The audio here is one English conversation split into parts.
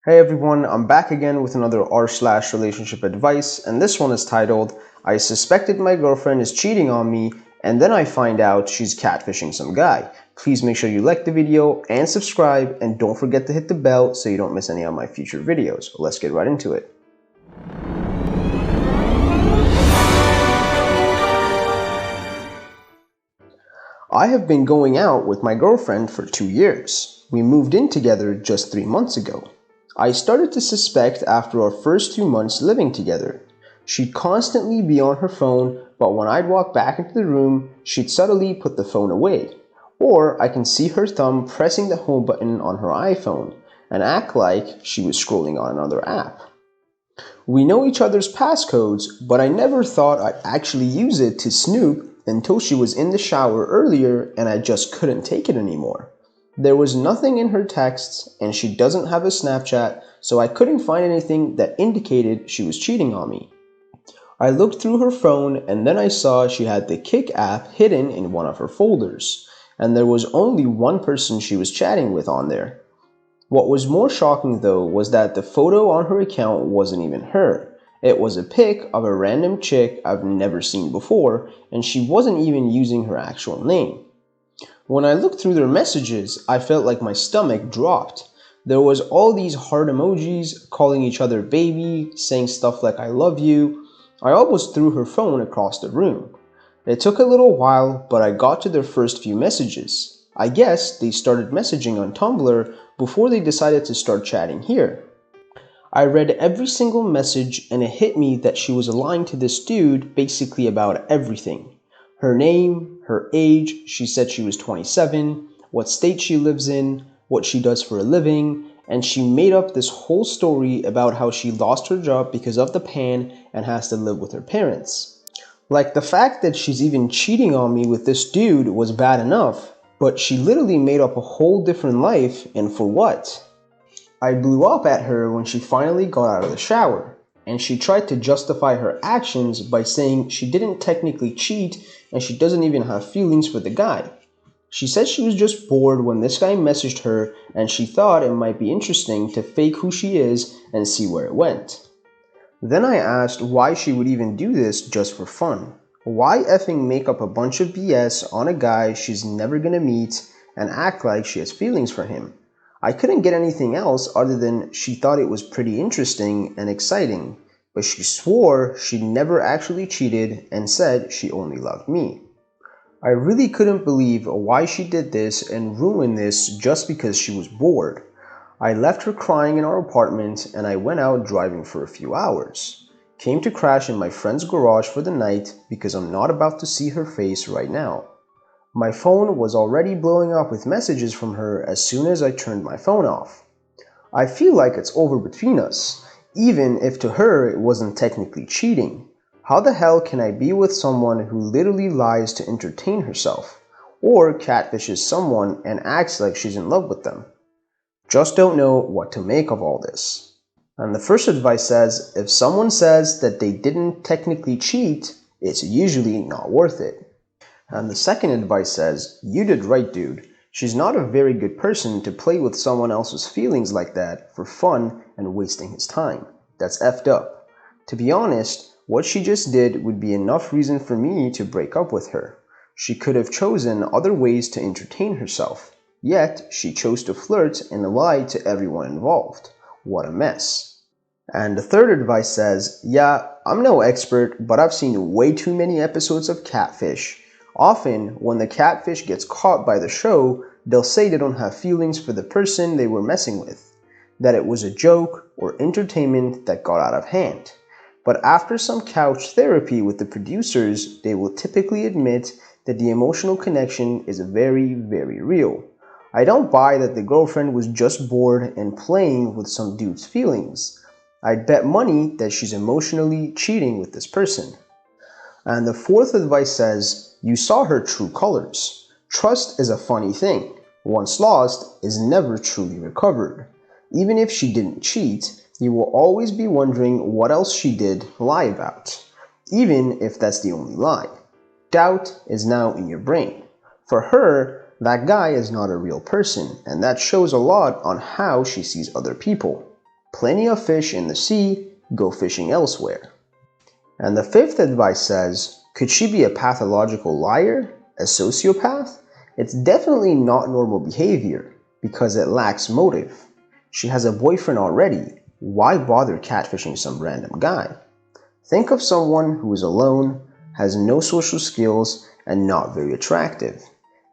Hey everyone, I'm back again with another r/relationship advice, and this one is titled, I suspected my girlfriend is cheating on me, and then I find out she's catfishing some guy. Please make sure you like the video and subscribe, and don't forget to hit the bell so you don't miss any of my future videos. Let's get right into it. I have been going out with my girlfriend for 2 years. We moved in together just 3 months ago. I started to suspect after our first 2 months living together. She'd constantly be on her phone, but when I'd walk back into the room, she'd subtly put the phone away. Or I can see her thumb pressing the home button on her iPhone and act like she was scrolling on another app. We know each other's passcodes, but I never thought I'd actually use it to snoop until she was in the shower earlier and I just couldn't take it anymore. There was nothing in her texts, and she doesn't have a Snapchat, so I couldn't find anything that indicated she was cheating on me. I looked through her phone, and then I saw she had the Kik app hidden in one of her folders, and there was only one person she was chatting with on there. What was more shocking though was that the photo on her account wasn't even her. It was a pic of a random chick I've never seen before, and she wasn't even using her actual name. When I looked through their messages, I felt like my stomach dropped. There was all these heart emojis, calling each other baby, saying stuff like I love you. I almost threw her phone across the room. It took a little while, but I got to their first few messages. I guess they started messaging on Tumblr before they decided to start chatting here. I read every single message and it hit me that she was lying to this dude basically about everything. Her name, her age, she said she was 27, what state she lives in, what she does for a living, and she made up this whole story about how she lost her job because of the pan and has to live with her parents. Like, the fact that she's even cheating on me with this dude was bad enough, but she literally made up a whole different life, and for what? I blew up at her when she finally got out of the shower, and she tried to justify her actions by saying she didn't technically cheat and she doesn't even have feelings for the guy. She said she was just bored when this guy messaged her and she thought it might be interesting to fake who she is and see where it went. Then I asked why she would even do this just for fun. Why effing make up a bunch of BS on a guy she's never gonna meet and act like she has feelings for him? I couldn't get anything else other than she thought it was pretty interesting and exciting, but she swore she never actually cheated and said she only loved me. I really couldn't believe why she did this and ruin this just because she was bored. I left her crying in our apartment and I went out driving for a few hours. Came to crash in my friend's garage for the night because I'm not about to see her face right now. My phone was already blowing up with messages from her as soon as I turned my phone off. I feel like it's over between us, even if to her it wasn't technically cheating. How the hell can I be with someone who literally lies to entertain herself, or catfishes someone and acts like she's in love with them? Just don't know what to make of all this. And the first advice says, if someone says that they didn't technically cheat, it's usually not worth it. And the second advice says, you did right, dude. She's not a very good person to play with someone else's feelings like that for fun and wasting his time. That's effed up. To be honest, what she just did would be enough reason for me to break up with her. She could have chosen other ways to entertain herself. Yet, she chose to flirt and lie to everyone involved. What a mess. And the third advice says, yeah, I'm no expert, but I've seen way too many episodes of Catfish. Often, when the catfish gets caught by the show, they'll say they don't have feelings for the person they were messing with, that it was a joke or entertainment that got out of hand. But after some couch therapy with the producers, they will typically admit that the emotional connection is very, very real. I don't buy that the girlfriend was just bored and playing with some dude's feelings. I'd bet money that she's emotionally cheating with this person. And the fourth advice says, you saw her true colors. Trust is a funny thing. Once lost is never truly recovered. Even if she didn't cheat, you will always be wondering what else she did lie about, even if that's the only lie. Doubt is now in your brain. For her, that guy is not a real person, and that shows a lot on how she sees other people. Plenty of fish in the sea, go fishing elsewhere. And the fifth advice says, could she be a pathological liar? A sociopath? It's definitely not normal behavior because it lacks motive. She has a boyfriend already. Why bother catfishing some random guy? Think of someone who is alone, has no social skills, and not very attractive.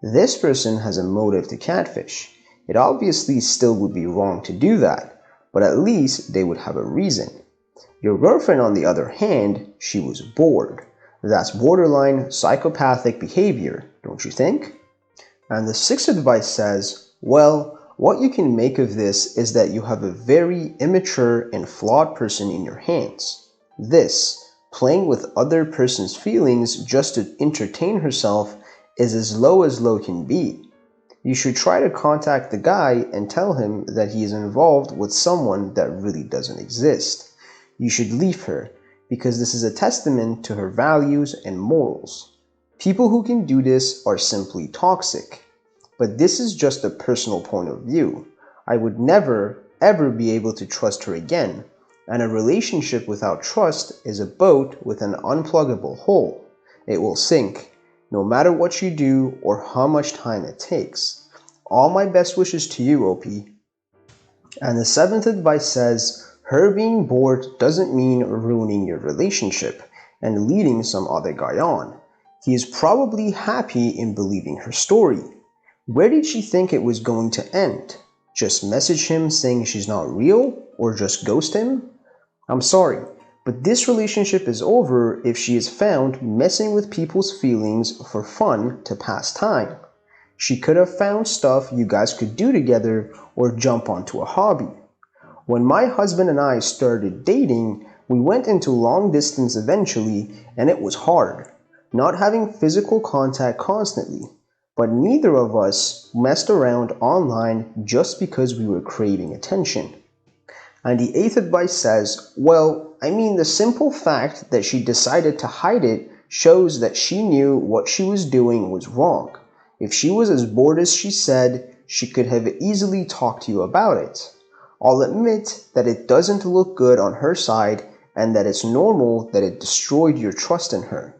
This person has a motive to catfish. It obviously still would be wrong to do that, but at least they would have a reason. Your girlfriend, on the other hand, she was bored. That's borderline psychopathic behavior, don't you think? And the sixth advice says, well, what you can make of this is that you have a very immature and flawed person in your hands. This, playing with other person's feelings just to entertain herself, is as low can be. You should try to contact the guy and tell him that he is involved with someone that really doesn't exist. You should leave her, because this is a testament to her values and morals. People who can do this are simply toxic. But this is just a personal point of view. I would never, ever be able to trust her again, and a relationship without trust is a boat with an unpluggable hole. It will sink, no matter what you do or how much time it takes. All my best wishes to you, OP. And the seventh advice says, her being bored doesn't mean ruining your relationship and leading some other guy on. He is probably happy in believing her story. Where did she think it was going to end? Just message him saying she's not real, or just ghost him? I'm sorry, but this relationship is over if she is found messing with people's feelings for fun to pass time. She could have found stuff you guys could do together or jump onto a hobby. When my husband and I started dating, we went into long distance eventually, and it was hard, not having physical contact constantly. But neither of us messed around online just because we were craving attention. And the eighth advice says, well, the simple fact that she decided to hide it shows that she knew what she was doing was wrong. If she was as bored as she said, she could have easily talked to you about it. I'll admit that it doesn't look good on her side and that it's normal that it destroyed your trust in her.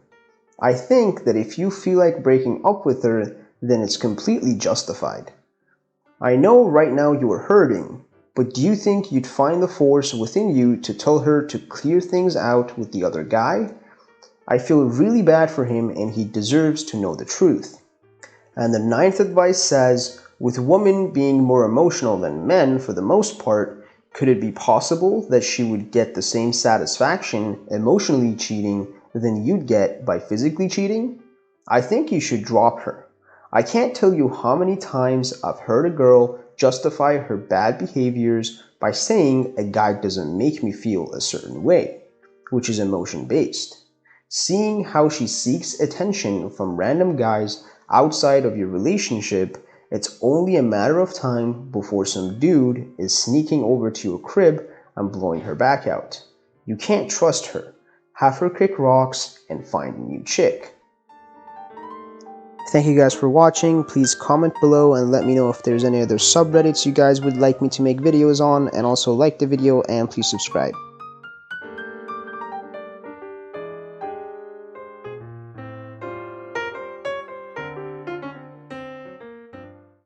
I think that if you feel like breaking up with her, then it's completely justified. I know right now you are hurting, but do you think you'd find the force within you to tell her to clear things out with the other guy? I feel really bad for him and he deserves to know the truth. And the ninth advice says, with women being more emotional than men for the most part, could it be possible that she would get the same satisfaction emotionally cheating than you'd get by physically cheating? I think you should drop her. I can't tell you how many times I've heard a girl justify her bad behaviors by saying a guy doesn't make me feel a certain way, which is emotion-based. Seeing how she seeks attention from random guys outside of your relationship, it's only a matter of time before some dude is sneaking over to your crib and blowing her back out. You can't trust her. Have her kick rocks and find a new chick. Thank you guys for watching. Please comment below and let me know if there's any other subreddits you guys would like me to make videos on, and also like the video and please subscribe.